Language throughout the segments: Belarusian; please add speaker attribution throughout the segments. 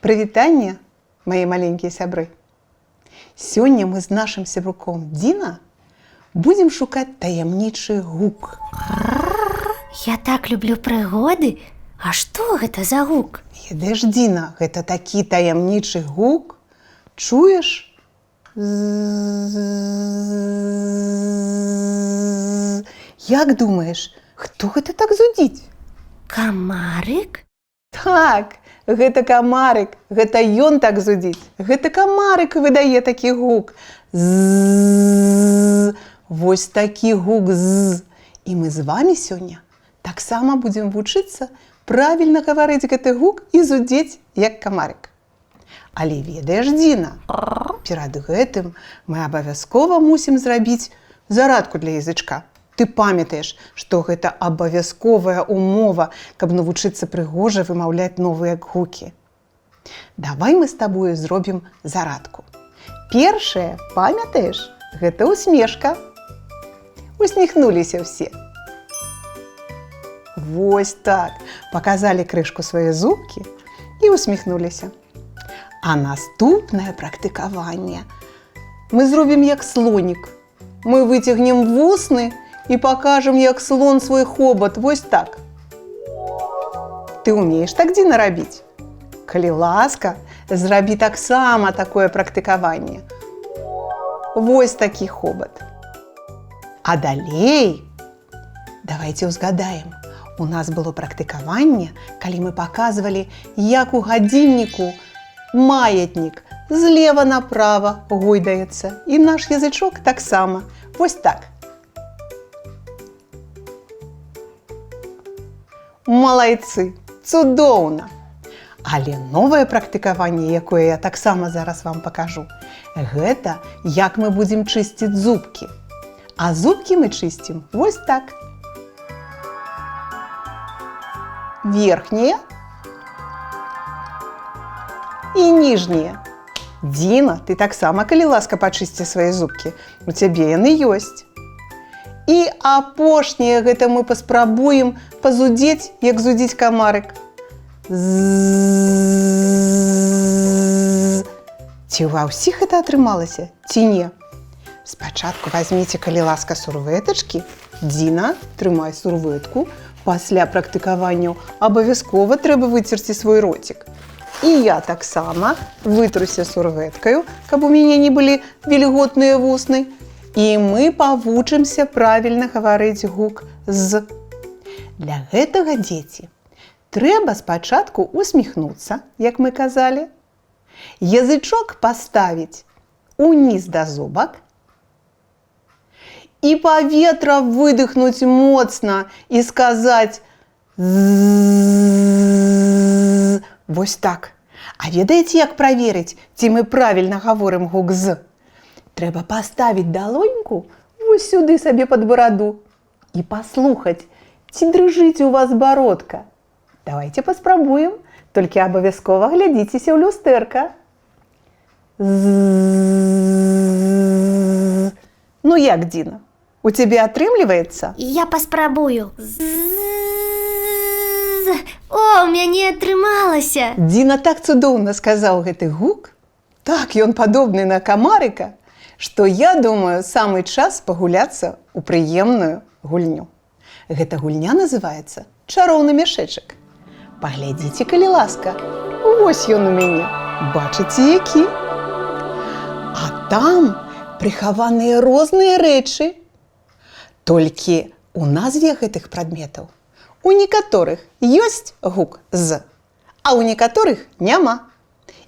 Speaker 1: Прывітанне, мои маленькія сябры. Сёння мы з нашым сябруком Діна будзем шукаць таямнічы гук.
Speaker 2: Я так люблю прыгоды. А што гэта за гук?
Speaker 1: Ведаеш, Діна, гэта такі таямнічы гук. Чуеш? Як думаеш, хто гэта так зудзіць?
Speaker 2: Камарык?
Speaker 1: Так, гэта камарык, гэта ён так зудзіць. Гэта камарык выдае такі гук. З. Вось такі гук з. І мы з вами сёння таксама будзем вучыцца правільна гаварыць гэты гук і зудзець як камарык. Але ведаеш, Діна, перад гэтым мы абавязкова мусім зрабіць зарадку для язычка. Ты памятаеш, што гэта абавязковая умова, каб навучыцца прыгожа вымаўляць новыя гукі. Давай мы з табою зробім зарадку. Першае, памятаеш, гэта усмешка. Усміхнуліся ўсе. Вось так, паказалі крышку свае зубкі і усміхнуліся. А наступнае практыкаванне мы зробім як слонік. Мы выцягнем вусны і пакажам, як слон свой хобат, вось так. Ты умееш так, Діна, рабіць? Калі ласка, зрабі таксама такое практыкаванне. Вось такі хобат. А далей, давайте узгадаем, у нас было практыкаванне, калі мы паказвалі, як у гадзінніку маятнік злева направа гойдаецца. І наш язычок таксама. Вось так. Малайцы, цудоўна! Але новае практыкаванне, якое я таксама зараз вам пакажу, гэта як мы будзем чысціць зубкі. А зубкі мы чысцім вось так. Верхнія і ніжнія. Діна, ты таксама, калі ласка, пачысці свае зубкі. У цябе яны ёсць. І апошняе гэта мы паспрабуем пазудзець, як зудзіць камарык. Ці ва ўсіх гэта атрымалася, ці не? Спачатку вазьміце, калі ласка, сурвэтачкі. Діна, трымай сурвэтку. Пасля практыкаванняў абавязкова трэба выцерці свой роцік. І я таксама вытруся сурвэткаю, каб у мяне не былі вільготныя вусны. І мы павучымся правільна гаварыць гук з. Для гэтага, дзеці, трэба спачатку усміхнуцца, як мы казалі, язычок паставіць уніз да зубак і паветра выдыхнуць моцна і сказаць з. Вось так. А ведаеце, як праверыць, ці мы правільна гаворым гук з? Трэба паставіць далоньку вось сюды сабе пад бараду і паслухаць, ці дрыжыць у вас бародка. Давайте паспрабуем, толькі абавязкова глядзіцеся ў люстэрка. Ну як, Діна, у цябе атрымліваецца?
Speaker 2: Я паспрабую. О, у мяне атрымалася.
Speaker 1: Діна так цудоўна сказаў гэты гук. Так, ён падобны на камарыка, што, я думаю, самы час пагуляцца ў прыемную гульню. Гэта гульня называецца «Чароўны мяшэчак». Паглядзіце, калі ласка. Вось ён у мяне. Бачыце, які? А там прыхаваныя розныя рэчы. Толькі у назве гэтых прадметаў у некаторых ёсць гук з, а ў некаторых няма.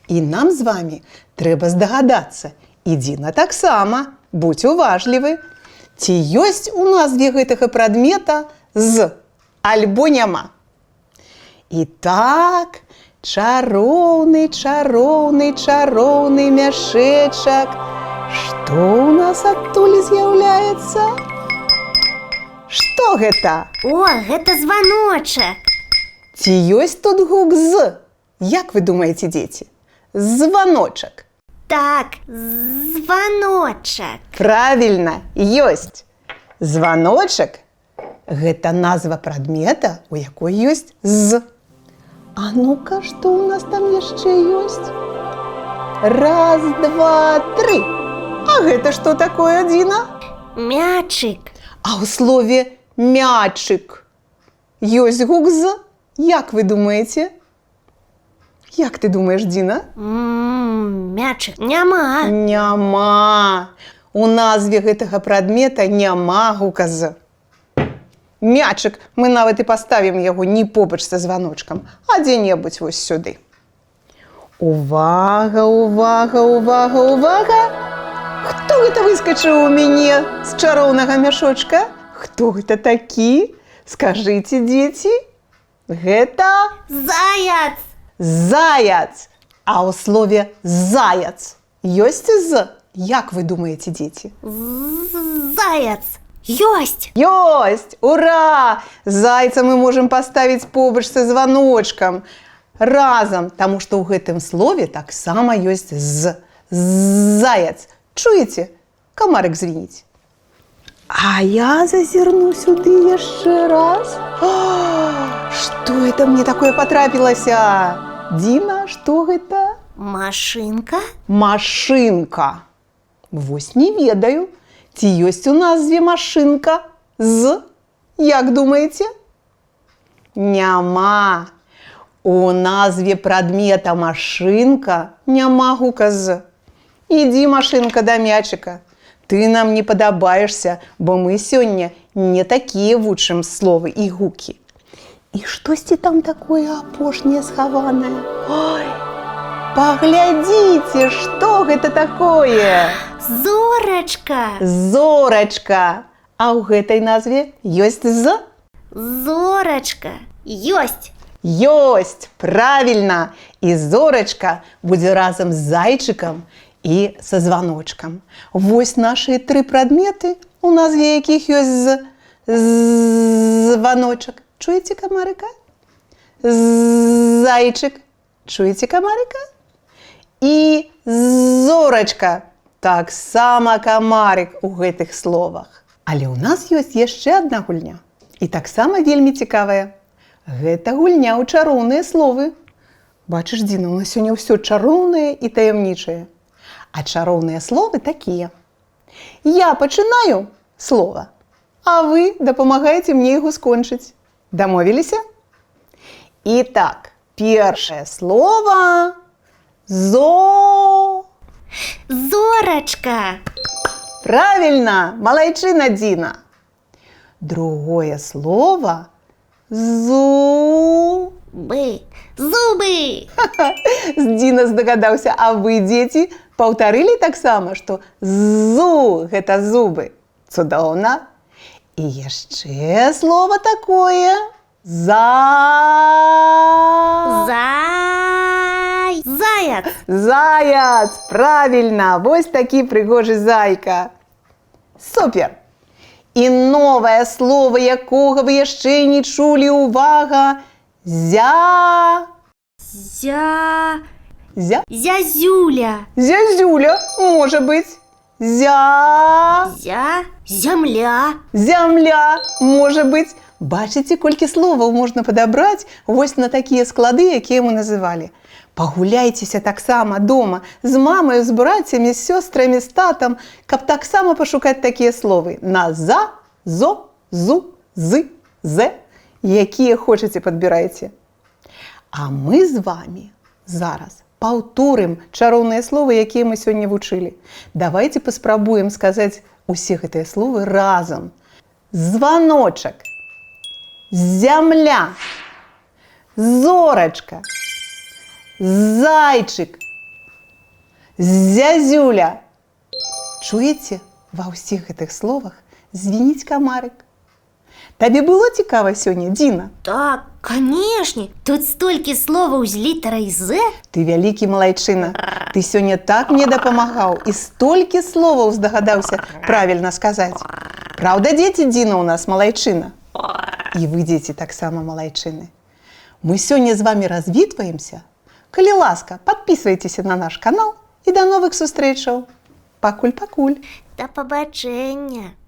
Speaker 1: І нам з вамі трэба здагадацца. І Діна таксама, будзь уважлівы, ці ёсць у назве гэтага прадмета з, альбо няма. І так, чароўны, чароўны, чароўны мяшэчак. Што ў нас адтуль з'яўляецца? Што гэта?
Speaker 2: О, гэта званочак.
Speaker 1: Ці ёсць тут гук з? Як вы думаеце, дзеці? Званочак.
Speaker 2: Так, званочак.
Speaker 1: Правільна, ёсць. Званочак – гэта назва прадмета, у якой ёсць з. А ну-ка, что у нас там яшчэ ёсць? Раз, два, тры. А гэта што такое, Дина?
Speaker 2: Мячик.
Speaker 1: А ў слове мячик ёсць гук з? Як вы думаеце? Як ты думаеш, Дина?
Speaker 2: Мячик. Няма.
Speaker 1: Няма. У назве гэтага прадмета няма гука з. Мячик, мы нават і паставім яго не побач са званочкам, а дзе-небудзь вось сюды. Увага, увага, увага, увага! Хто гэта выскачыў у мяне з чароўнага мяшочка? Хто гэта такі? Скажыце, дзеці. Гэта
Speaker 2: Заяц.
Speaker 1: заяц. А ў слове заяц ёсць з? Як вы думаеце, дзеці?
Speaker 2: Заяц. Ёсць.
Speaker 1: Ёсць! Ура! Зайца мы можам паставіць побач са званочкам разам, таму што ў гэтым слове таксама ёсць з. Заяц. Чуеце? Камарык звініць. А я зазірну сюды яшчэ раз. Што это мне такое патрапілася? Дина, што гэта?
Speaker 2: Машинка.
Speaker 1: Машинка. Вось не ведаю, ці ёсць у назве машинка з? Як думаеце? Няма. У назве прадмета машинка няма гука з. Ідзі, машинка, да мячика. Ты нам не падабаешся, бо мы сёння не такія вучым словы і гукі. І штосьці там такое апошняе схаванае. Ой, паглядзіце, што гэта такое?
Speaker 2: Зорачка.
Speaker 1: Зорачка. А ў гэтай назве ёсць з?
Speaker 2: Зорачка. Ёсць.
Speaker 1: Ёсць, правільна. І зорачка будзе разам з зайчыкам і са званочкам. Вось нашы тры прадметы, у назве якіх ёсць званочак. Чуеце камарыка? Зайчык. Чуеце камарыка? І зорачка. Таксама камарык у гэтых словах. Але ў нас ёсць яшчэ адна гульня. І таксама вельмі цікавая. Гэта гульня ў чароўныя словы. Бачыш, Дина, у нас сёння ўсё чароўнае і таямнічае. А чароўныя словы такія. Я пачынаю слова, а вы дапамагаеце мне яго скончыць. Дамовіліся? Итак, першае слово
Speaker 2: Зорачка.
Speaker 1: Правильно, малайчына, Дина. Другое слово
Speaker 2: Зубы. Зубы.
Speaker 1: Дина здагадаўся, а вы, дзеці, паўтарылі таксама, што зу гэта зубы. Цудоўна. І яшчэ слово такое
Speaker 2: Заяц.
Speaker 1: Заяц, правильно, вось такі прыгожы зайка. Супер! І новае слово, якога вы яшчэ не чулі, увага,
Speaker 2: Зязюля.
Speaker 1: Зязюля, можа быць.
Speaker 2: Зямля.
Speaker 1: Зямля, можа быць. Бачыце, колькі словаў можна падабраць вось на такія склады, якія мы называлі. Пагуляйцеся таксама дома з мамай, з братцямі, з сёстрамі, з татам, каб таксама пашукаць такія словы на за, зо, зу, з, зе, якія хочаце падбірайце. А мы з вами зараз паўторым чароўныя словы, якія мы сёння вучылі. Давайте паспрабуем сказаць усе гэтыя словы разам. Званочак, зямля, зорачка, зайчык, зязюля. Чуеце, ва ўсіх гэтых словах звініць камарык. Табе было цікава сёння, Дина?
Speaker 2: Так, канешне. Тут столькі словаў з літарай З.
Speaker 1: Ты вялікі малайчына. Ты сёння так мне дапамагаў і столькі словаў здагадаўся правільна сказаць. Праўда, дзеці, Дина у нас малайчына? І вы, дзеці, таксама малайчыны. Мы сёння з вами развітваемся. Калі ласка, подписывайтеся на наш канал і да новых сустрэчаў. Пакуль-пакуль.
Speaker 2: Да пабачэння.